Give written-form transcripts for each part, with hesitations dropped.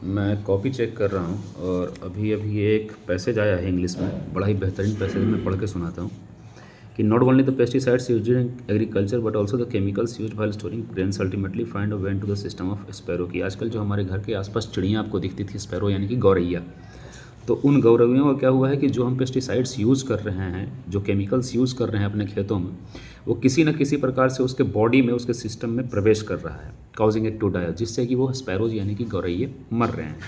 मैं copy check कर रहा हूँ और अभी अभी एक पैसेज आया है इंग्लिश में, बड़ा ही बेहतरीन पैसेज मैं पढ़ के सुनाता हूँ कि not only the pesticides used in agriculture but also the chemicals used while storing grains ultimately find a way to the system of sparrow. की आजकल जो हमारे घर के आसपास चिड़ियाँ आपको दिखती थी, स्पैरो यानी कि गौरैया, तो उन गौरवियों का क्या हुआ है कि जो हम पेस्टिसाइड्स यूज़ कर रहे हैं, जो केमिकल्स यूज़ कर रहे हैं अपने खेतों में, वो किसी न किसी प्रकार से उसके बॉडी में, उसके सिस्टम में प्रवेश कर रहा है, काउजिंग इट टू डाई, जिससे कि वो स्पैरोज यानी कि गौरैये मर रहे हैं।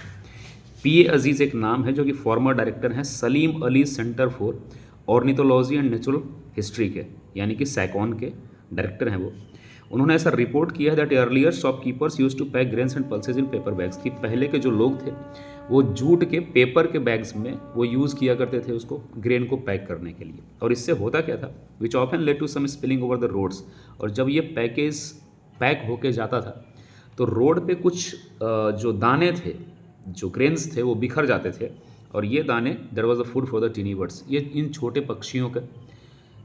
पीए अजीज़ एक नाम है जो कि फॉर्मर डायरेक्टर हैं Salim Ali centre for ornithology and natural history के, यानी कि सैकॉन के डायरेक्टर हैं वो। उन्होंने ऐसा रिपोर्ट किया है that earlier shopkeepers use to pack grains and pulses in paper bags, कि पहले के जो लोग थे वो जूट के पेपर के बैग्स में वो यूज़ किया करते थे उसको, ग्रेन को पैक करने के लिए। और इससे होता क्या था, which often led to some spilling over the roads, और जब ये पैक होके जाता था तो रोड पे कुछ जो दाने थे, जो ग्रेन्स थे, वो बिखर जाते थे, और ये दाने there was a food for the tiny birds, ये इन छोटे पक्षियों के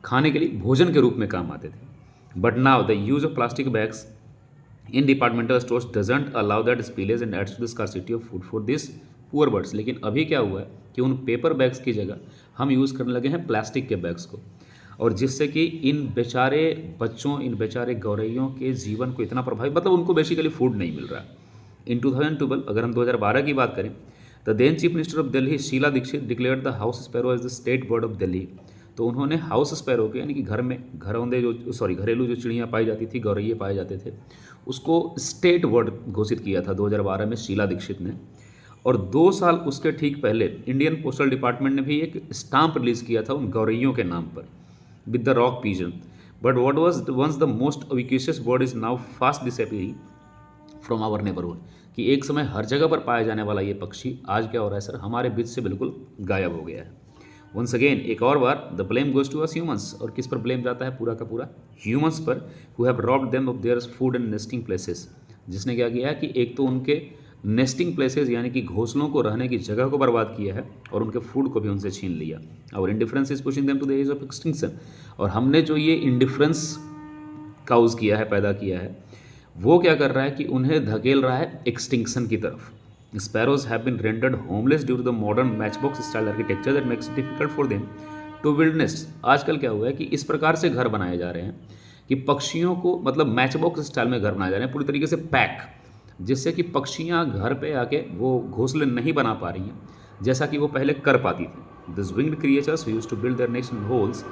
खाने के लिए भोजन के रूप में काम आते थे। But now the use of plastic bags in departmental stores doesn't allow that spillage and adds to the scarcity of food for this poor birds. लेकिन अभी क्या हुआ है कि उन पेपर बैग्स की जगह हम यूज़ करने लगे हैं प्लास्टिक के बैग्स को, और जिससे कि इन बेचारे बच्चों, इन बेचारे गौरैयों के जीवन को इतना प्रभावित, मतलब उनको बेसिकली फूड नहीं मिल रहा। इन 2012, अगर हम 2012 की बात करें, the then chief minister of Delhi Sheila Dikshit declared the house sparrow as the state bird of Delhi. तो उन्होंने हाउस स्पैरो के, यानी कि घर में घरौंदे घरेलू जो चिड़ियाँ पाई जाती थी, गौरैये पाए जाते थे, उसको स्टेट बर्ड घोषित किया था 2012 में शीला दीक्षित ने। और 2 साल उसके ठीक पहले इंडियन पोस्टल डिपार्टमेंट ने भी एक स्टाम्प रिलीज किया था उन गौरैयों के नाम पर, with the rock pigeon. But what was once the most ubiquitous bird is now fast disappearing from our neighbourhood, कि एक समय हर जगह पर पाया जाने वाला ये पक्षी आज क्या हो रहा है सर, हमारे बीच से बिल्कुल गायब हो गया है। वंस अगेन, एक और बार, the blame goes to us humans, और किस पर ब्लेम जाता है पूरा का पूरा, ह्यूमंस पर, who have robbed them of their food and nesting places. जिसने क्या किया है कि एक तो उनके नेस्टिंग प्लेसेस यानी कि घोंसलों को रहने की जगह को बर्बाद किया है, और उनके फूड को भी उनसे छीन लिया। और indifference is pushing them to the edge of extinction, और हमने जो ये इंडिफरेंस काउज किया है, पैदा किया है, वो क्या कर रहा है कि उन्हें धकेल रहा है एक्सटिंक्शन की तरफ। Sparrows have been rendered homeless due to the modern matchbox style architecture that makes it difficult for them to wildness. आजकल क्या हुआ है कि इस प्रकार से घर बनाए जा रहे हैं कि पक्षियों को, मतलब मैचबॉक्स स्टाइल में घर बनाए जा रहे हैं पूरी तरीके से पैक, जिससे कि पक्षियाँ घर पे आके वो घोंसले नहीं बना पा रही हैं जैसा कि वो पहले कर पाती थी। This winged creatures use to build their nest in holes,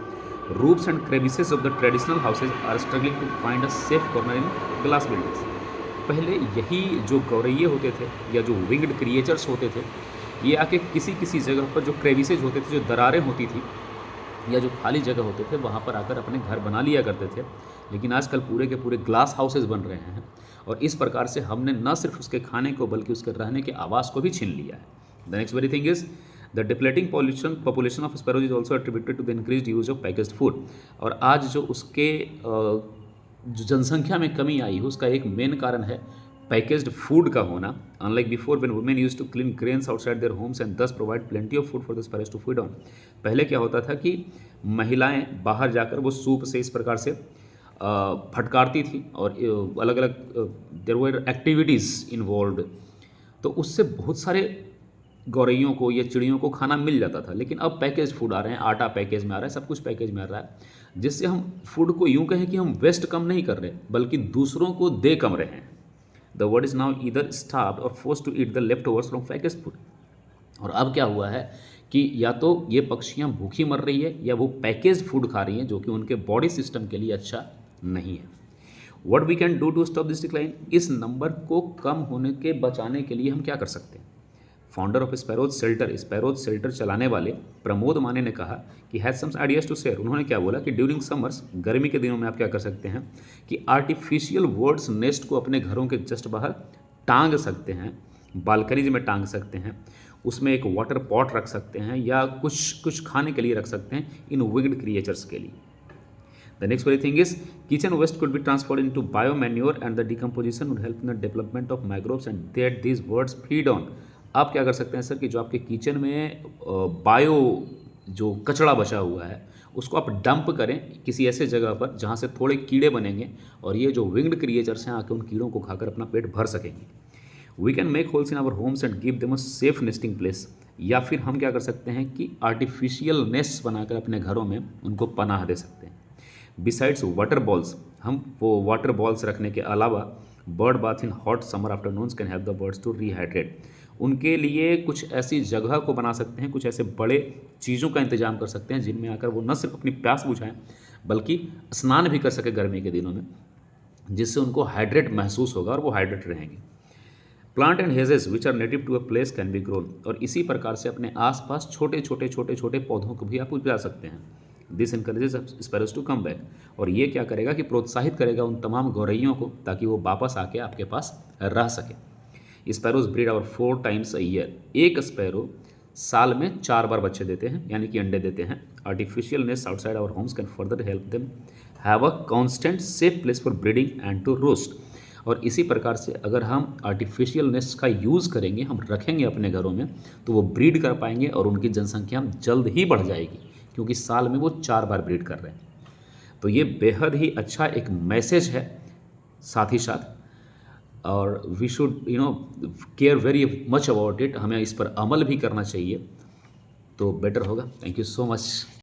roofs and crevices of the traditional houses are struggling to find a safe corner in glass buildings। पहले यही जो गौरैये होते थे या जो विंग्ड क्रिएचर्स होते थे, ये आके किसी किसी जगह पर जो क्रेविसेज होते थे, जो दरारें होती थी या जो खाली जगह होते थे, वहाँ पर आकर अपने घर बना लिया करते थे। लेकिन आजकल पूरे के पूरे ग्लास हाउसेज बन रहे हैं, और इस प्रकार से हमने न सिर्फ उसके खाने को बल्कि उसके रहने के आवास को भी छीन लिया है। The next very thing is the depleting population of sparrows is also attributed to the increase use of packaged food. और आज जो उसके जो जनसंख्या में कमी आई है, उसका एक मेन कारण है पैकेज्ड फूड का होना। Unlike before when women used to clean grains outside their homes and thus provide plenty of food for the sparrows to feed on. पहले क्या होता था कि महिलाएं बाहर जाकर वो सूप से इस प्रकार से फटकारती थी, और अलग अलग देयर वर एक्टिविटीज़ इन्वॉल्व, तो उससे बहुत सारे गौरैयों को या चिड़ियों को खाना मिल जाता था। लेकिन अब पैकेज फूड आ रहे हैं, आटा पैकेज में आ रहा है, सब कुछ पैकेज में आ रहा है, जिससे हम फूड को यूं कहें कि हम वेस्ट कम नहीं कर रहे बल्कि दूसरों को दे कम रहे हैं। The word is now either starved or force to eat the left from package food. और अब क्या हुआ है कि या तो ये पक्षियाँ भूखी मर रही है या वो पैकेज फूड खा रही हैं, जो कि उनके बॉडी सिस्टम के लिए अच्छा नहीं है। What we can do to stop this decline, इस नंबर को कम होने के बचाने के लिए हम क्या कर सकते हैं। फाउंडर ऑफ स्पैरोज शेल्टर चलाने वाले प्रमोद माने ने कहा कि has some ideas to share. उन्होंने क्या बोला कि ड्यूरिंग समर्स, गर्मी के दिनों में आप क्या कर सकते हैं कि आर्टिफिशियल बर्ड्स नेस्ट को अपने घरों के जस्ट बाहर टांग सकते हैं, बालकनीज में टांग सकते हैं, उसमें एक वाटर पॉट रख सकते हैं, या कुछ खाने के लिए रख सकते हैं इन विंग्ड क्रिएचर्स के लिए। The next very thing is kitchen waste could be transformed into biomanure and the decomposition would help in the development of microbes and that these birds feed on। आप क्या कर सकते हैं सर कि जो आपके किचन में बायो जो कचरा बचा हुआ है उसको आप डंप करें किसी ऐसे जगह पर जहाँ से थोड़े कीड़े बनेंगे, और ये जो विंग्ड क्रिएचर्स हैं आके उन कीड़ों को खाकर अपना पेट भर सकेंगे। We can make holes in our homes and give them a safe nesting place, या फिर हम क्या कर सकते हैं कि आर्टिफिशियल नेस्ट बनाकर अपने घरों में उनको पनाह दे सकते हैं। बिसाइड्स वाटर बॉल्स, हम वो वाटर बॉल्स रखने के अलावा bird bath in hot summer afternoons can help the birds to rehydrate, उनके लिए कुछ ऐसी जगह को बना सकते हैं, कुछ ऐसे बड़े चीज़ों का इंतजाम कर सकते हैं जिनमें आकर वो न सिर्फ अपनी प्यास बुझाएं बल्कि स्नान भी कर सके गर्मी के दिनों में, जिससे उनको हाइड्रेट महसूस होगा और वो हाइड्रेट रहेंगे। Plant and hedges which are native to a place can be grown, और इसी प्रकार से अपने आसपास छोटे छोटे छोटे छोटे पौधों को भी आप उपजा सकते हैं। This encourages sparrows to come back, और ये क्या करेगा कि प्रोत्साहित करेगा उन तमाम गौरैयों को ताकि वो वापस आके आपके पास रह सके। Sparrows breed our 4 times a year, एक स्पैरो साल में 4 बार बच्चे देते हैं यानी कि अंडे देते हैं। Artificial nest outside our homes can further help them have a constant safe place for breeding and to roost, और इसी प्रकार से अगर हम आर्टिफिशियल नेस्ट का यूज़ करेंगे, हम रखेंगे अपने घरों में, तो वो ब्रीड कर पाएंगे और उनकी जनसंख्या जल्द ही बढ़ जाएगी, क्योंकि साल में वो 4 बार ब्रीड कर रहे हैं। तो ये बेहद ही अच्छा एक मैसेज है साथ ही साथ, और we should care very much about it, हमें इस पर अमल भी करना चाहिए, तो बेटर होगा। Thank you so much.